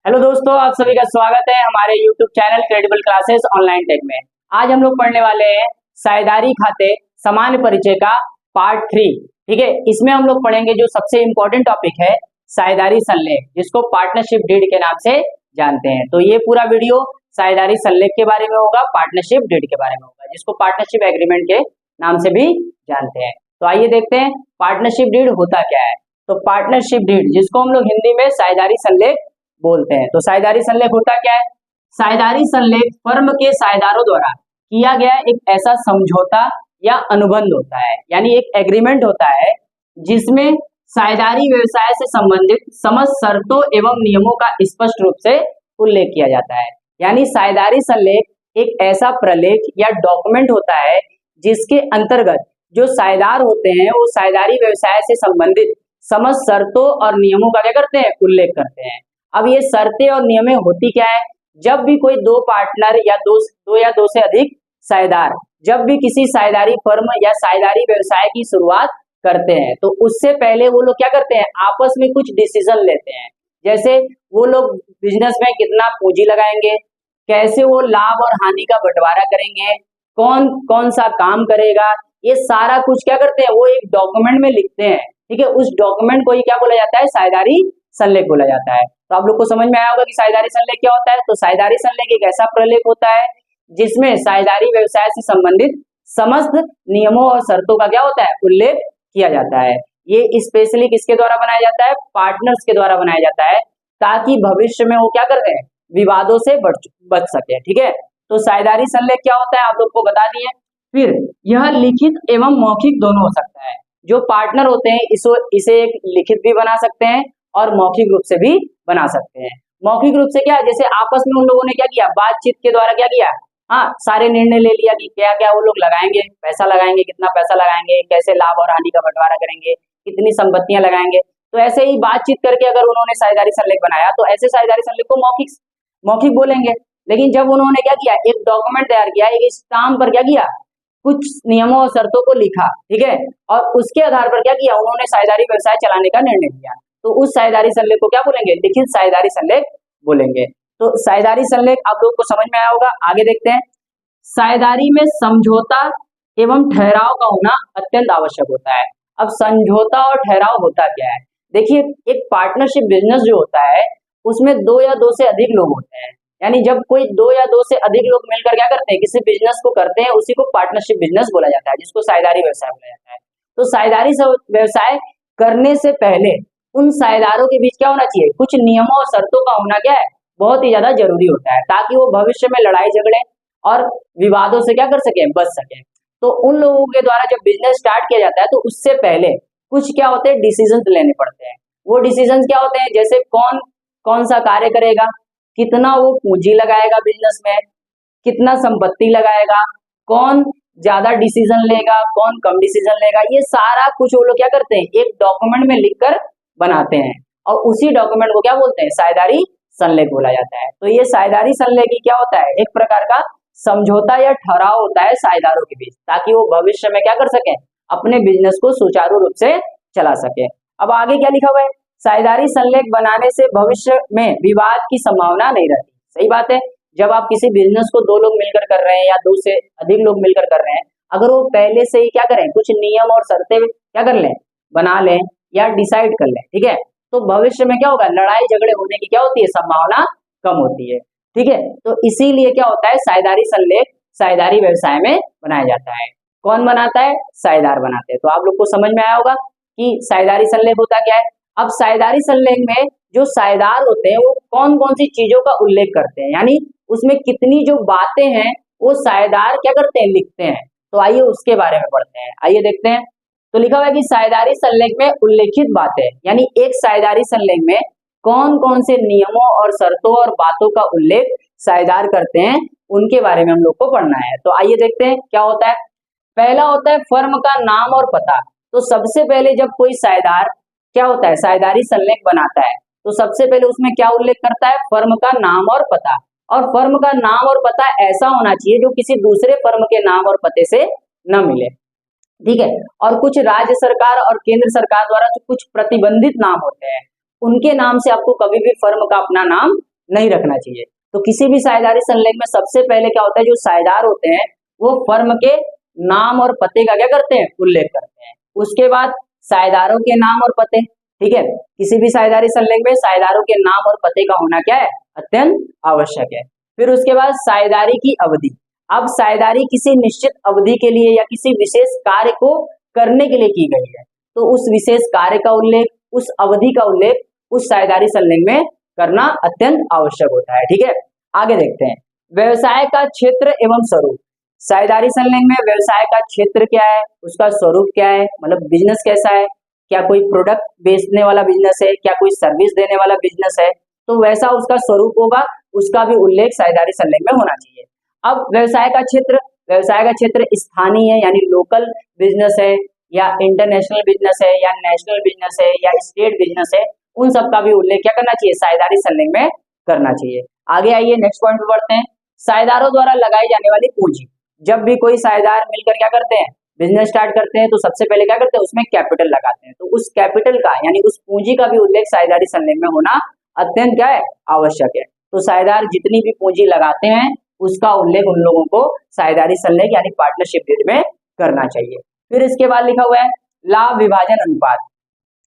Hello दोस्तों, आप सभी का स्वागत है हमारे YouTube channel credible classes online tech में। आज हम लोग पढ़ने वाले हैं साझेदारी खाते सामान्य परिचय का पार्ट 3। ठीक है, इसमें हम लोग पढ़ेंगे जो सबसे इंपॉर्टेंट टॉपिक है साझेदारी संलेख, जिसको पार्टनरशिप डीड के नाम से जानते हैं। तो ये पूरा वीडियो साझेदारी संलेख के बारे में होगा, पार्टनरशिप डीड के बारे में होगा, जिसको पार्टनरशिप एग्रीमेंट के नाम से भी जानते हैं। तो आइए देखते हैं पार्टनरशिप डीड होता क्या है। तो पार्टनरशिप डीड, जिसको हम लोग हिंदी में साझेदारी संलेख बोलते हैं। तो साझेदारी संलेख होता क्या है? साझेदारी संलेख फर्म के साझेदारों द्वारा किया गया एक ऐसा समझौता या अनुबंध होता है, यानी एक एग्रीमेंट होता है जिसमें साझेदारी व्यवसाय से संबंधित समस्त शर्तों एवं नियमों का स्पष्ट रूप से उल्लेख किया जाता है। यानी साझेदारी संलेख एक ऐसा प्रलेख या डॉक्यूमेंट होता है जिसके अंतर्गत जो साझेदार होते हैं वो साझेदारी व्यवसाय से संबंधित समस्त शर्तों और नियमों का क्या करते हैं? उल्लेख करते हैं। अब ये शर्तें और नियमें होती क्या है? जब भी कोई दो पार्टनर या दो से अधिक साझेदार जब भी किसी साझेदारी फर्म या साझेदारी व्यवसाय की शुरुआत करते हैं तो उससे पहले वो लोग क्या करते हैं? आपस में कुछ डिसीजन लेते हैं। जैसे वो लोग बिजनेस में कितना पूंजी लगाएंगे, कैसे वो लाभ और हानि का बंटवारा करेंगे, कौन कौन सा काम करेगा, ये सारा कुछ क्या करते हैं? वो एक डॉक्यूमेंट में लिखते हैं। ठीक है, उस डॉक्यूमेंट को ही क्या बोला जाता है? साझेदारी संलेख बोला जाता है। तो आप लोग को समझ में आया होगा कि साझेदारी संलेख क्या होता है। तो साझेदारी संलेख एक ऐसा प्रलेख होता है जिसमें साझेदारी व्यवसाय से संबंधित समस्त नियमों और शर्तों का क्या होता है? उल्लेख किया जाता है। ये स्पेशली किसके द्वारा बनाया जाता है? पार्टनर्स के द्वारा बनाया जाता है, ताकि भविष्य में वो क्या कर रहे हैं? विवादों से बच सके। ठीक है, तो साझेदारी संलेख क्या होता है आप लोग को बता दिए। फिर यह लिखित एवं मौखिक दोनों हो सकता है। जो पार्टनर होते हैं इसे एक लिखित भी बना सकते हैं और मौखिक रूप से भी बना सकते हैं। मौखिक रूप से क्या? जैसे आपस में उन लोगों ने क्या किया? बातचीत के द्वारा क्या किया? हाँ, सारे निर्णय ले लिया कि क्या क्या वो लोग लगाएंगे, पैसा लगाएंगे, कितना पैसा लगाएंगे, कैसे लाभ और हानि का बंटवारा करेंगे, कितनी संपत्तियां लगाएंगे। तो ऐसे ही बातचीत करके अगर उन्होंने साझेदारी संलेख बनाया तो ऐसे साझेदारी संलेख को मौखिक बोलेंगे। लेकिन जब उन्होंने क्या किया? एक डॉक्यूमेंट तैयार किया, एक स्टाम्प पर क्या किया? कुछ नियमों और शर्तों को लिखा। ठीक है, और उसके आधार पर क्या किया? उन्होंने साझेदारी व्यवसाय चलाने का निर्णय लिया। तो उस साझेदारी संलेख को क्या बोलेंगे? लिखित साझेदारी संलेख बोलेंगे। तो साझेदारी संलेख आप लोग को समझ में आया होगा। आगे देखते हैं। साझेदारी में समझौता एवं ठहराव का होना अत्यंत आवश्यक होता है। अब समझौता और ठहराव होता क्या है? देखिए, एक पार्टनरशिप बिजनेस जो होता है उसमें दो या दो से अधिक लोग होते हैं। यानी जब कोई दो या दो से अधिक लोग मिलकर क्या करते हैं? किसी बिजनेस को करते हैं, उसी को पार्टनरशिप बिजनेस बोला जाता है, जिसको साझेदारी व्यवसाय बोला जाता है। तो साझेदारी व्यवसाय करने से पहले उन साझेदारों के बीच क्या होना चाहिए? कुछ नियमों और शर्तों का होना क्या है? बहुत ही ज्यादा जरूरी होता है, ताकि वो भविष्य में लड़ाई झगड़े और विवादों से क्या कर सके? बच सके। तो उन लोगों के द्वारा जब बिजनेस स्टार्ट किया जाता है तो उससे पहले कुछ क्या होते हैं? डिसीजन लेने पड़ते हैं। वो डिसीजन क्या होते हैं? जैसे कौन कौन सा कार्य करेगा, कितना वो पूंजी लगाएगा बिजनेस में, कितना संपत्ति लगाएगा, कौन ज्यादा डिसीजन लेगा, कौन कम डिसीजन लेगा, ये सारा कुछ वो लोग क्या करते हैं? एक डॉक्यूमेंट में लिखकर बनाते हैं, और उसी डॉक्यूमेंट को क्या बोलते हैं? साझेदारी संलेख बोला जाता है। तो ये साझेदारी संलेख क्या होता है? एक प्रकार का समझौता या ठहराव होता है साझेदारों के बीच, ताकि वो भविष्य में क्या कर सके? अपने बिजनेस को सुचारू रूप से चला सके। अब आगे क्या लिखा हुआ है? साझेदारी संलेख बनाने से भविष्य में विवाद की संभावना नहीं रहती। सही बात है। जब आप किसी बिजनेस को दो लोग मिलकर कर रहे हैं या दो से अधिक लोग मिलकर कर रहे हैं, अगर वो पहले से ही क्या करें? कुछ नियम और शर्तें क्या कर लें? बना लें या डिसाइड कर लें। ठीक है, तो भविष्य में क्या होगा? लड़ाई झगड़े होने की क्या होती है? संभावना कम होती है। ठीक है, तो इसीलिए क्या होता है? साझेदारी संलेख साझेदारी व्यवसाय में बनाया जाता है। कौन बनाता है? साझेदार बनाते हैं। तो आप लोग को समझ में आया होगा कि साझेदारी संलेख होता क्या है। अब साझेदारी संलेख में जो साझेदार होते हैं वो कौन कौन सी चीजों का उल्लेख करते हैं, यानी उसमें कितनी जो बातें हैं वो साझेदार क्या करते हैं? लिखते हैं। तो आइए उसके बारे में पढ़ते हैं। आइए देखते हैं। तो लिखा हुआ है कि साझेदारी संलेख में उल्लेखित बातें, यानी एक साझेदारी संलेख में कौन कौन से नियमों और शर्तों और बातों का उल्लेख साझेदार करते हैं, उनके बारे में हम लोग को पढ़ना है। तो आइए देखते हैं क्या होता है। पहला होता है फर्म का नाम और पता। तो सबसे पहले जब कोई साझेदार क्या होता है? साझेदारी संलेख बनाता है, तो सबसे पहले उसमें क्या उल्लेख करता है? फर्म का नाम और पता। और फर्म का नाम और पता ऐसा होना चाहिए जो किसी दूसरे फर्म के नाम और पते से न मिले। ठीक है, और कुछ राज्य सरकार और केंद्र सरकार द्वारा जो कुछ प्रतिबंधित नाम होते हैं, उनके नाम से आपको कभी भी फर्म का अपना नाम नहीं रखना चाहिए। तो किसी भी साझेदारी संलेख में सबसे पहले क्या होता है, जो साझेदार होते हैं वो फर्म के नाम और पते का क्या करते हैं, उल्लेख करते हैं। उसके बाद साझेदारों के नाम और पते, ठीक है, किसी भी साझेदारी संलेख में साझेदारों के नाम और पते का होना क्या है, अत्यंत आवश्यक है। फिर उसके बाद साझेदारी की अवधि। अब साझेदारी किसी निश्चित अवधि के लिए या किसी विशेष कार्य को करने के लिए की गई है, तो उस विशेष कार्य का उल्लेख, उस अवधि का उल्लेख उस साझेदारी संलेख में करना अत्यंत आवश्यक होता है। ठीक है, आगे देखते हैं व्यवसाय का क्षेत्र एवं स्वरूप। साझेदारी संलेख में व्यवसाय का क्षेत्र क्या है, उसका स्वरूप क्या है, मतलब बिजनेस कैसा है, क्या कोई प्रोडक्ट बेचने वाला बिजनेस है, क्या कोई सर्विस देने वाला बिजनेस है, तो वैसा उसका स्वरूप होगा, उसका भी उल्लेख साझेदारी संलेख में होना चाहिए। अब व्यवसाय का क्षेत्र, व्यवसाय का क्षेत्र स्थानीय है यानी लोकल बिजनेस है या इंटरनेशनल बिजनेस है या नेशनल बिजनेस है या स्टेट बिजनेस है, उन सब का भी उल्लेख क्या करना चाहिए, साझेदारी संलेख में करना चाहिए। आगे आइए नेक्स्ट पॉइंट पे बढ़ते हैं, साझेदारों द्वारा लगाई जाने वाली पूंजी। जब भी कोई साझेदार मिलकर क्या करते हैं, बिजनेस स्टार्ट करते हैं, तो सबसे पहले क्या करते हैं, उसमें कैपिटल लगाते हैं, तो उस कैपिटल का यानी उस पूंजी का भी उल्लेख साझेदारी संलेख में होना अत्यंत क्या है, आवश्यक है। तो साझेदार जितनी भी पूंजी लगाते हैं उसका उल्लेख उन लोगों को साझेदारी संलेख यानी पार्टनरशिप डीड में करना चाहिए। फिर इसके बाद लिखा हुआ है लाभ विभाजन अनुपात।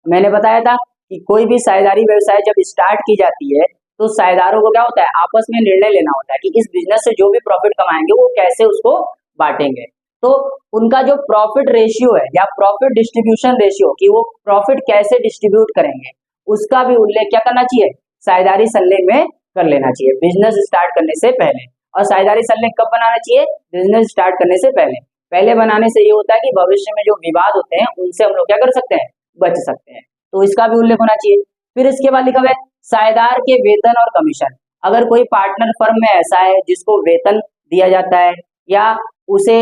मैंने बताया था कि कोई भी साझेदारी व्यवसाय जब स्टार्ट की जाती है तो साझेदारों को क्या होता है, आपस में निर्णय लेना होता है कि इस बिजनेस से जो भी प्रॉफिट कमाएंगे वो कैसे उसको बांटेंगे। तो उनका जो प्रॉफिट रेशियो है या प्रॉफिट डिस्ट्रीब्यूशन रेशियो, कि वो प्रॉफिट कैसे डिस्ट्रीब्यूट करेंगे, उसका भी उल्लेख क्या करना चाहिए, साझेदारी संलेख में कर लेना चाहिए बिजनेस स्टार्ट करने से पहले। और साझेदारी संलेख कब बनाना चाहिए, बिजनेस स्टार्ट करने से पहले। पहले बनाने से ये होता है कि भविष्य में जो विवाद होते हैं उनसे हम लोग क्या कर सकते हैं, बच सकते हैं, तो इसका भी उल्लेख होना चाहिए। फिर इसके बाद लिखा हुआ है साझेदार के वेतन और कमीशन। अगर कोई पार्टनर फर्म में ऐसा है जिसको वेतन दिया जाता है या उसे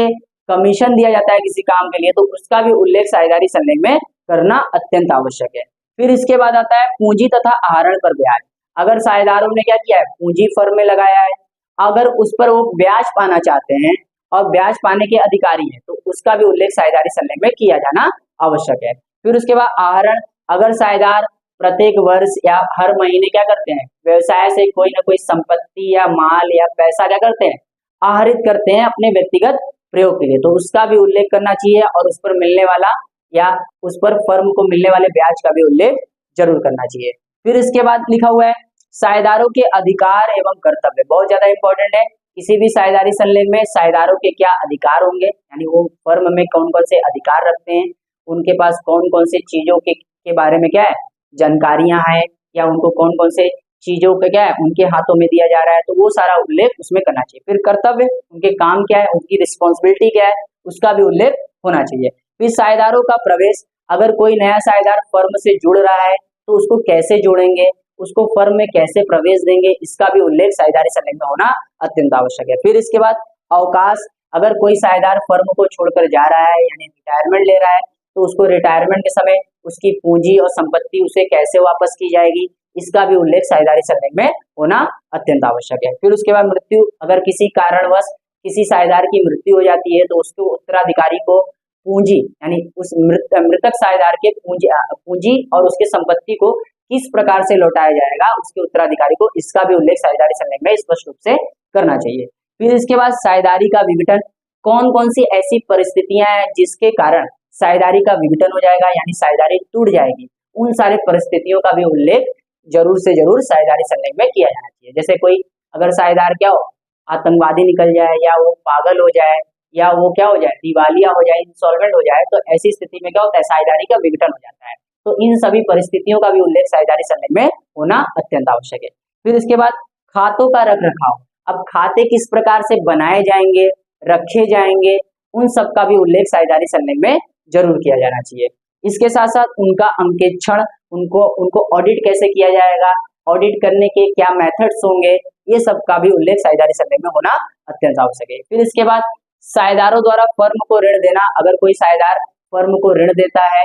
कमीशन दिया जाता है किसी काम के लिए, तो उसका भी उल्लेख साझेदारी संलेख में करना अत्यंत आवश्यक है। फिर इसके बाद आता है पूंजी तथा आहरण पर ब्याज। अगर साझेदारों ने क्या किया है, पूंजी फर्म में लगाया है, अगर उस पर वो ब्याज पाना चाहते हैं और ब्याज पाने के अधिकारी हैं, तो उसका भी उल्लेख साझेदारी संलेख में किया जाना आवश्यक है। फिर उसके बाद आहरण, अगर साझेदार प्रत्येक वर्ष या हर महीने क्या करते हैं, व्यवसाय से कोई ना कोई संपत्ति या माल या पैसा क्या करते हैं, आहरित करते हैं अपने व्यक्तिगत प्रयोग के लिए, तो उसका भी उल्लेख करना चाहिए और उस पर मिलने वाला या उस पर फर्म को मिलने वाले ब्याज का भी उल्लेख जरूर करना चाहिए। फिर इसके बाद लिखा हुआ है साझेदारों के अधिकार एवं कर्तव्य। बहुत ज्यादा इंपॉर्टेंट है, किसी भी साझेदारी संलेख में साझेदारों के क्या अधिकार होंगे, यानी वो फर्म में कौन कौन से अधिकार रखते हैं, उनके पास कौन कौन से चीजों के बारे में क्या है, जानकारियां हैं, या उनको कौन कौन से चीजों का क्या है उनके हाथों में दिया जा रहा है, तो वो सारा उल्लेख उसमें करना चाहिए। फिर कर्तव्य, उनके काम क्या है, उनकी रिस्पॉन्सिबिलिटी क्या है, उसका भी उल्लेख होना चाहिए। फिर साझेदारों का प्रवेश, अगर कोई नया साझेदार फर्म से जुड़ रहा है तो उसको कैसे जोड़ेंगे, उसको फर्म में कैसे प्रवेश देंगे, इसका भी उल्लेख साझेदारी संलेख में होना अत्यंत आवश्यक है। फिर इसके बाद अवकाश, अगर कोई साझेदार फर्म को छोड़कर जा रहा है यानी रिटायरमेंट ले रहा है, तो उसको रिटायरमेंट के समय उसकी पूंजी और संपत्ति उसे कैसे वापस की जाएगी, इसका भी उल्लेख साझेदारी संलेख में होना अत्यंत आवश्यक है। फिर उसके बाद मृत्यु, अगर किसी कारणवश किसी साझेदार की मृत्यु हो जाती है तो उसके उत्तराधिकारी को पूंजी यानी उस मृतक साझेदार के पूंजी और उसके संपत्ति को किस प्रकार से लौटाया जाएगा उसके उत्तराधिकारी को, इसका भी उल्लेख साझेदारी संलेख में स्पष्ट रूप से करना चाहिए। फिर इसके बाद साझेदारी का विघटन, कौन कौन सी ऐसी परिस्थितियां हैं जिसके कारण साझेदारी का विघटन हो जाएगा यानी साझेदारी टूट जाएगी, उन सारे परिस्थितियों का भी उल्लेख जरूर से जरूर साझेदारी संलेख में किया जाना चाहिए। जैसे कोई अगर साझेदार क्या हो, आतंकवादी निकल जाए या वो पागल हो जाए या वो क्या हो जाए, दिवालिया हो जाए, इंसॉल्वेंट हो जाए, तो ऐसी स्थिति में क्या होता है, साझेदारी का विघटन हो जाता है। तो इन सभी परिस्थितियों का भी उल्लेख साझेदारी संलेख में होना अत्यंत आवश्यक है। फिर इसके बाद खातों का रख रखाव, अब खाते किस प्रकार से बनाए जाएंगे, रखे जाएंगे, उन सब का भी उल्लेख साझेदारी संलेख में जरूर किया जाना चाहिए। इसके साथ साथ उनका अंकेक्षण, उनको ऑडिट कैसे किया जाएगा, ऑडिट करने के क्या मेथड्स होंगे, ये सब का भी उल्लेख साझेदारी संलेख में होना अत्यंत आवश्यक है। फिर इसके बाद साझेदारों द्वारा फर्म को ऋण देना, अगर कोई साझेदार फर्म को ऋण देता है,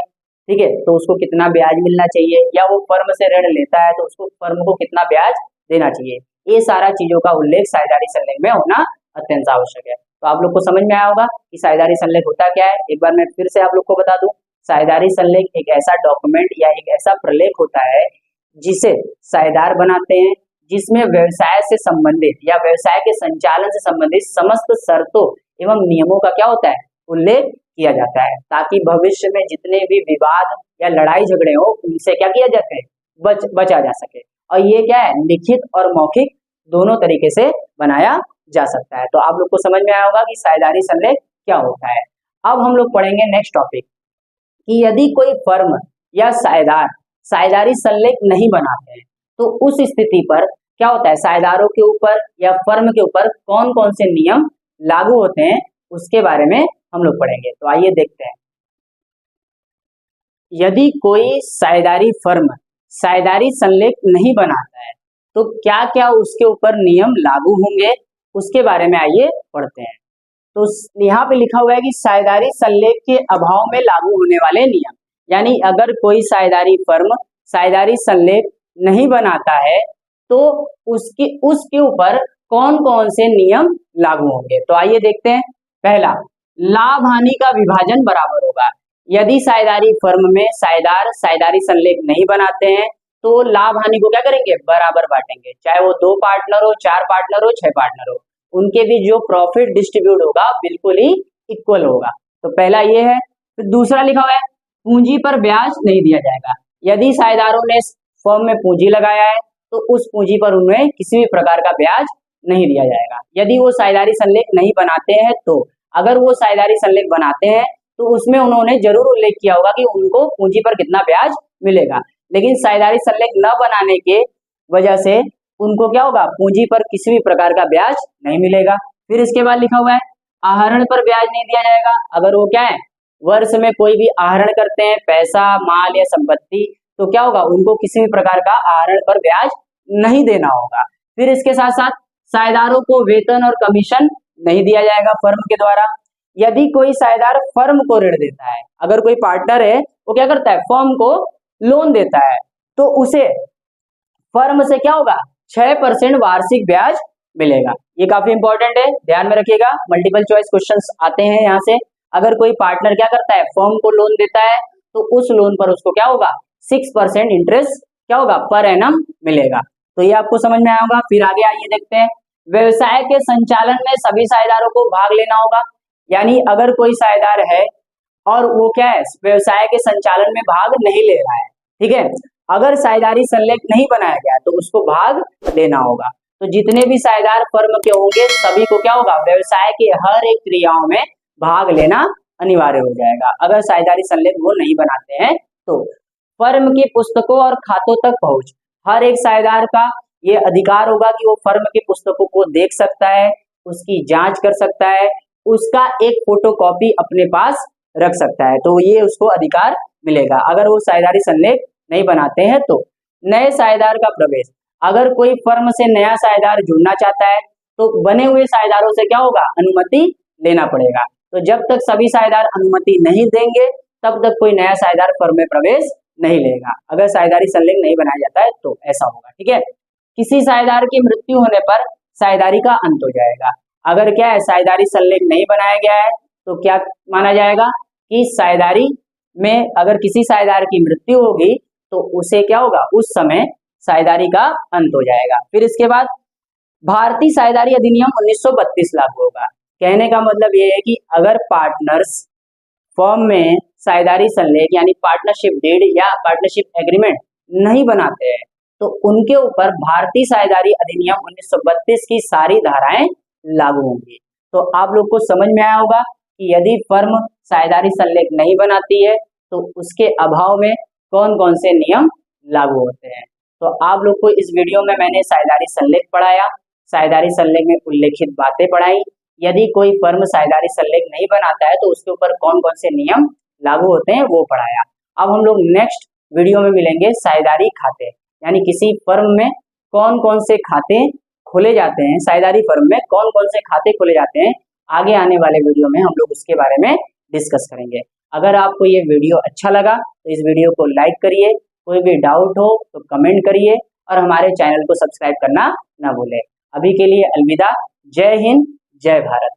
ठीक है, तो उसको कितना ब्याज मिलना चाहिए, या वो फर्म से ऋण लेता है तो उसको फर्म को कितना ब्याज देना चाहिए, ये सारा चीजों का उल्लेख साझेदारी संलेख में होना अत्यंत आवश्यक है। तो आप लोग को समझ में आया होगा कि साझेदारी संलेख होता क्या है। एक बार मैं फिर से आप लोग को बता दूं, साझेदारी संलेख एक ऐसा डॉक्यूमेंट या एक ऐसा प्रलेख होता है जिसे साझेदार बनाते हैं, जिसमें व्यवसाय से संबंधित या व्यवसाय के संचालन से संबंधित समस्त शर्तों एवं नियमों का क्या होता है, उल्लेख किया जाता है, ताकि भविष्य में जितने भी विवाद या लड़ाई झगड़े हो उनसे क्या किया जाता है, बचा जा सके। और ये क्या है, लिखित और मौखिक दोनों तरीके से बनाया जा सकता है। तो आप लोग को समझ में आया होगा कि साझेदारी संलेख क्या होता है। अब हम लोग पढ़ेंगे नेक्स्ट टॉपिक कि यदि कोई फर्म या साझेदार साझेदारी संलेख नहीं बनाते हैं तो उस स्थिति पर क्या होता है, साझेदारों के ऊपर या फर्म के ऊपर कौन कौन से नियम लागू होते हैं, उसके बारे में हम लोग पढ़ेंगे। तो आइए देखते हैं। यदि कोई साझेदारी फर्म साझेदारी संलेख नहीं बनाता है तो क्या क्या उसके ऊपर नियम लागू होंगे, उसके बारे में आइए पढ़ते हैं। तो यहाँ पे लिखा हुआ है कि साझेदारी संलेख के अभाव में लागू होने वाले नियम, यानी अगर कोई साझेदारी फर्म साझेदारी संलेख नहीं बनाता है तो उसके ऊपर कौन कौन से नियम लागू होंगे। तो आइए देखते हैं। पहला, लाभ हानि का विभाजन बराबर होगा। यदि साझेदारी फर्म में साझेदार साझेदारी संलेख नहीं बनाते हैं तो लाभ हानि को क्या करेंगे, बराबर बांटेंगे, चाहे वो 2 पार्टनर हो, 4 पार्टनर हो, 6 पार्टनर हो, उनके भी जो प्रॉफिट डिस्ट्रीब्यूट होगा बिल्कुल ही इक्वल होगा। तो पहला ये है। फिर दूसरा लिखा हुआ है, पूंजी पर ब्याज नहीं दिया जाएगा। यदि साझेदारों ने फर्म में पूंजी लगाया है तो उस पूंजी पर उन्हें किसी भी प्रकार का ब्याज नहीं दिया जाएगा। यदि वो साझेदारी संलेख नहीं बनाते हैं तो अगर वो साझेदारी संलेख बनाते हैं तो उसमें उन्होंने जरूर उल्लेख किया होगा कि उनको पूंजी पर कितना ब्याज मिलेगा, लेकिन साझेदारी संलेख न बनाने के वजह से उनको क्या होगा, पूंजी पर किसी भी प्रकार का ब्याज नहीं मिलेगा। फिर इसके बाद लिखा हुआ है, आहरण पर ब्याज नहीं दिया जाएगा। अगर वो क्या है, वर्ष में कोई भी आहरण करते हैं, पैसा, माल या संपत्ति, तो क्या होगा, उनको किसी भी प्रकार का आहरण पर ब्याज नहीं देना होगा। फिर इसके साथ साथ साझेदारों को वेतन और कमीशन नहीं दिया जाएगा फर्म के द्वारा। यदि कोई साझेदार फर्म को ऋण देता है, अगर कोई पार्टनर है वो क्या करता है, फर्म को लोन देता है, तो उसे फर्म से क्या होगा, 6% वार्षिक ब्याज मिलेगा। ये काफी इंपॉर्टेंट है, ध्यान में रखिएगा, मल्टीपल चॉइस क्वेश्चंस आते हैं यहाँ से। अगर कोई पार्टनर क्या करता है, फर्म को लोन देता है, तो उस लोन पर उसको क्या होगा, 6% इंटरेस्ट क्या होगा, पर एनम मिलेगा। तो ये आपको समझ में आया होगा। फिर आगे आइए देखते हैं, व्यवसाय के संचालन में सभी साझेदारों को भाग लेना होगा। यानी अगर कोई साझेदार है और वो क्या है, व्यवसाय के संचालन में भाग नहीं ले रहा है, ठीक है, अगर साझेदारी संलेख नहीं बनाया गया तो उसको भाग लेना होगा। तो जितने भी साझेदार फर्म के होंगे सभी को क्या होगा, व्यवसाय के हर एक क्रियाओं में भाग लेना अनिवार्य हो जाएगा अगर साझेदारी संलेख वो नहीं बनाते हैं तो। फर्म की पुस्तकों और खातों तक पहुंच, हर एक साझेदार का ये अधिकार होगा कि वो फर्म की पुस्तकों को देख सकता है, उसकी जांच कर सकता है, उसका एक फोटोकॉपी अपने पास रख सकता है, तो ये उसको अधिकार मिलेगा अगर वो साझेदारी संलेख नहीं बनाते हैं तो। नए साझेदार का प्रवेश, अगर कोई फर्म से नया साझेदार जुड़ना चाहता है तो बने हुए साझेदारों से क्या होगा, अनुमति लेना पड़ेगा। तो जब तक सभी साझेदार अनुमति नहीं देंगे तब तक कोई नया साझेदार फर्म में प्रवेश नहीं लेगा, अगर साझेदारी संलेख नहीं बनाया जाता है तो ऐसा होगा, ठीक है। किसी साझेदार की मृत्यु होने पर साझेदारी का अंत हो जाएगा। अगर क्या है, साझेदारी संलेख नहीं बनाया गया है तो क्या माना जाएगा कि साझेदारी में अगर किसी साझेदार की मृत्यु होगी तो उसे क्या होगा, उस समय साझेदारी का अंत हो जाएगा। फिर इसके बाद भारतीय साझेदारी अधिनियम 1932 लागू होगा। कहने का मतलब ये है कि अगर पार्टनर्स फर्म में साझेदारी संलेख यानी पार्टनरशिप डीड या पार्टनरशिप एग्रीमेंट नहीं बनाते हैं तो उनके ऊपर भारतीय साझेदारी अधिनियम 1932 की सारी धाराएं लागू होंगी। तो आप लोग को समझ में आया होगा कि यदि फर्म साझेदारी संलेख नहीं बनाती है तो उसके अभाव में कौन कौन से नियम लागू होते हैं। तो आप लोग को इस वीडियो में मैंने साझेदारी संलेख पढ़ाया, साझेदारी संलेख में उल्लेखित बातें पढ़ाई। यदि कोई फर्म साझेदारी संलेख नहीं बनाता है तो उसके ऊपर कौन कौन से नियम लागू होते हैं वो पढ़ाया। अब हम लोग नेक्स्ट वीडियो में मिलेंगे साझेदारी खाते, यानी किसी फर्म में कौन कौन से खाते खोले जाते हैं, साझेदारी फर्म में कौन कौन से खाते खोले जाते हैं। आगे आने वाले वीडियो में हम लोग उसके बारे में डिस्कस करेंगे। अगर आपको ये वीडियो अच्छा लगा तो इस वीडियो को लाइक करिए, कोई भी डाउट हो तो कमेंट करिए और हमारे चैनल को सब्सक्राइब करना ना भूलें। अभी के लिए अलविदा, जय हिंद, जय भारत।